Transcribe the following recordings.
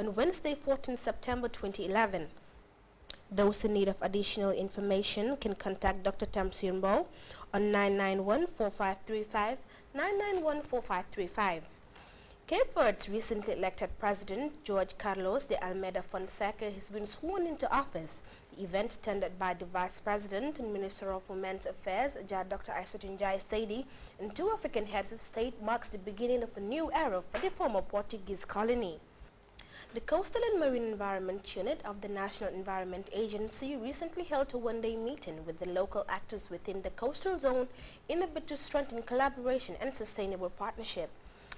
on Wednesday, 14 September 2011. Those in need of additional information can contact Dr. Tamsiunbo on 991-4535, 991-4535. Cape Verde's recently elected President Jorge Carlos de Almeida Fonseca has been sworn into office. The event, attended by the Vice President and Minister of Women's Affairs, Dr. Aissatou Saidi, and two African heads of state, marks the beginning of a new era for the former Portuguese colony. The Coastal and Marine Environment Unit of the National Environment Agency recently held a one-day meeting with the local actors within the coastal zone in a bid to strengthen collaboration and sustainable partnership.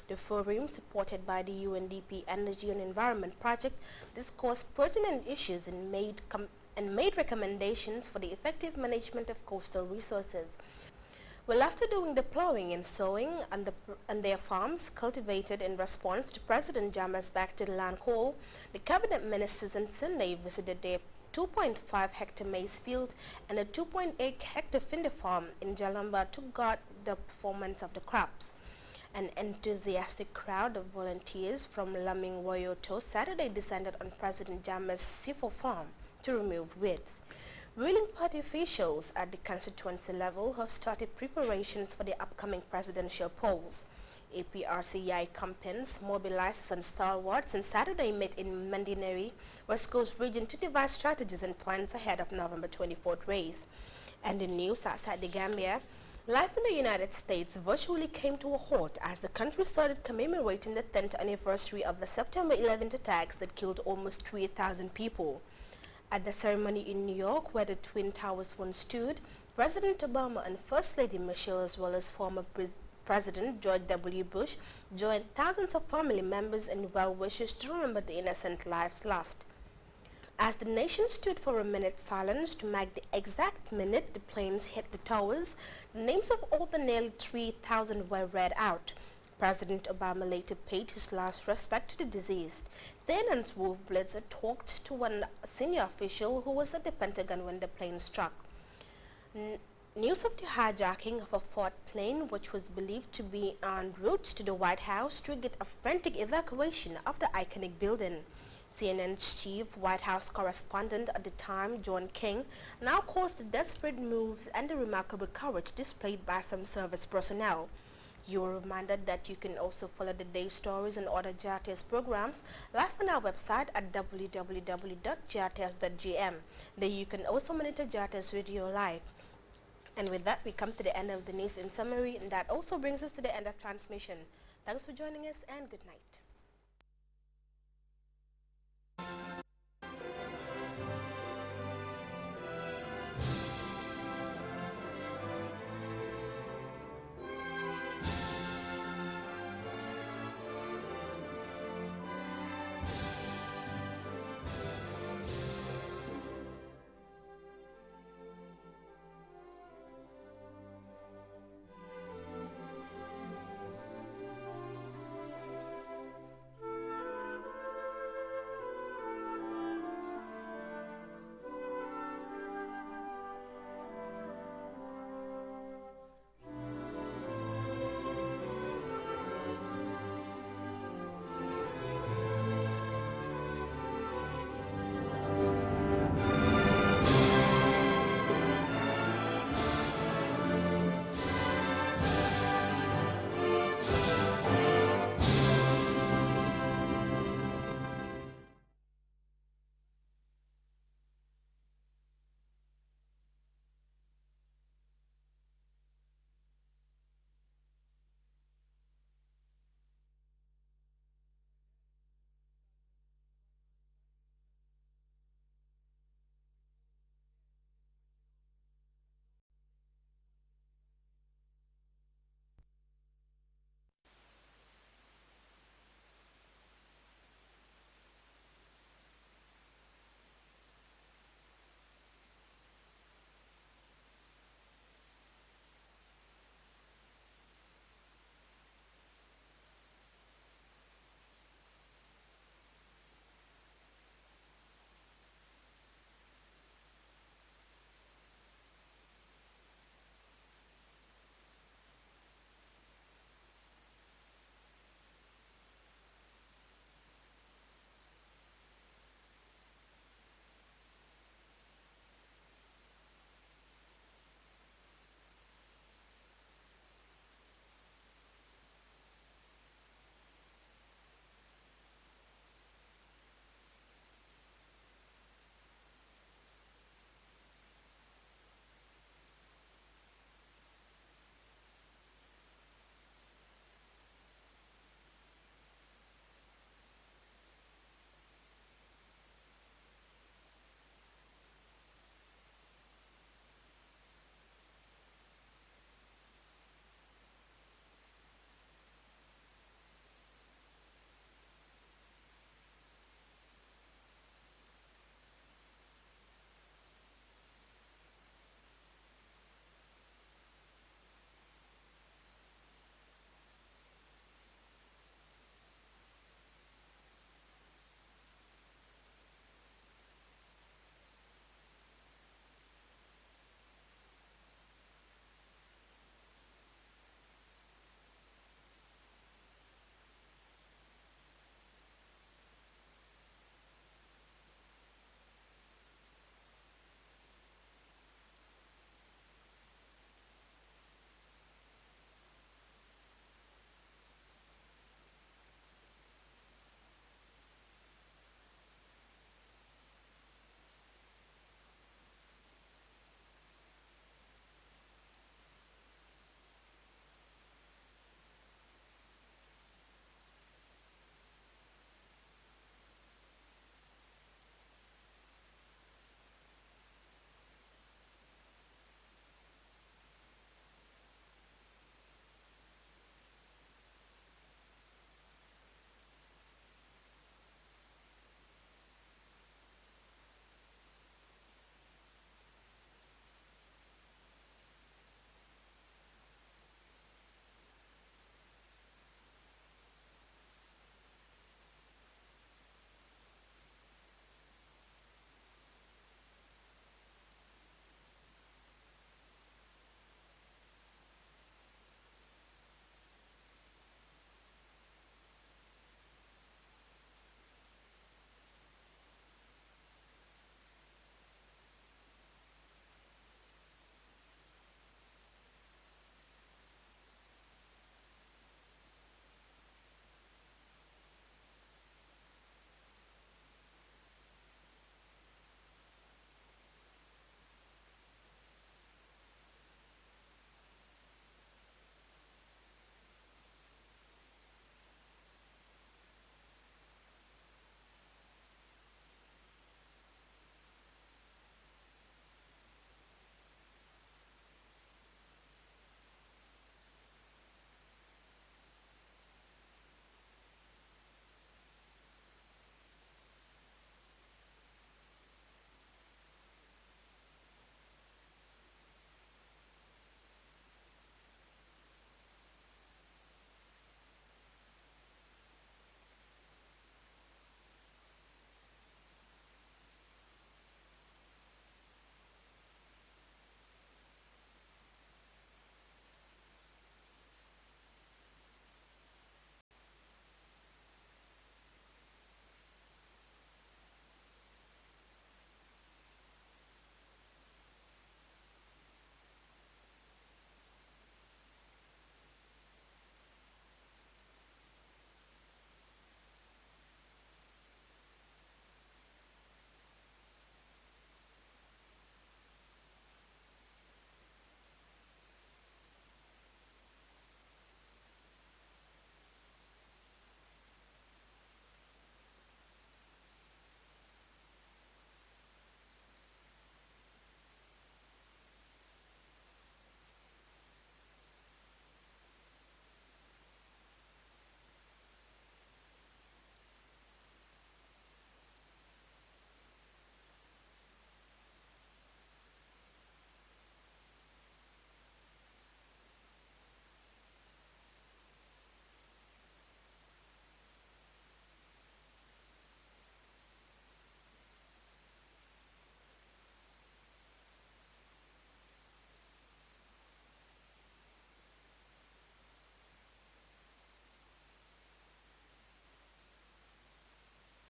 The forum, supported by the UNDP Energy and Environment Project, discussed pertinent issues and made recommendations for the effective management of coastal resources. Well, after doing the plowing and sowing on their farms cultivated in response to President Jammeh's back to the land call, the cabinet ministers on Sunday visited their 2.5-hectare maize field and a 2.8-hectare finder farm in Jalamba to guard the performance of the crops. An enthusiastic crowd of volunteers from Laming Woyoto Saturday descended on President Jammeh's Sifo farm to remove weeds. Ruling party officials at the constituency level have started preparations for the upcoming presidential polls. APRCI campaigns, mobilizers and stalwarts on Saturday met in Mandineri, West Coast region, to devise strategies and plans ahead of November 24th race. And in news outside the Gambia, life in the United States virtually came to a halt as the country started commemorating the 10th anniversary of the September 11th attacks that killed almost 3,000 people. At the ceremony in New York, where the Twin Towers once stood, President Obama and First Lady Michelle, as well as former President George W. Bush, joined thousands of family members and well-wishers to remember the innocent lives lost. As the nation stood for a minute's silence to mark the exact minute the planes hit the towers, the names of all the nearly 3,000 were read out. President Obama later paid his last respect to the deceased. CNN's Wolf Blitzer talked to one senior official who was at the Pentagon when the plane struck. News of the hijacking of a Ford plane, which was believed to be en route to the White House, triggered a frantic evacuation of the iconic building. CNN's chief White House correspondent at the time, John King, now calls the desperate moves and the remarkable courage displayed by some service personnel. You are reminded that you can also follow the day's stories and other GRTS programs live on our website at www.grts.gm. There you can also monitor GRTS Radio live. And with that, we come to the end of the news in summary, and that also brings us to the end of transmission. Thanks for joining us, and good night.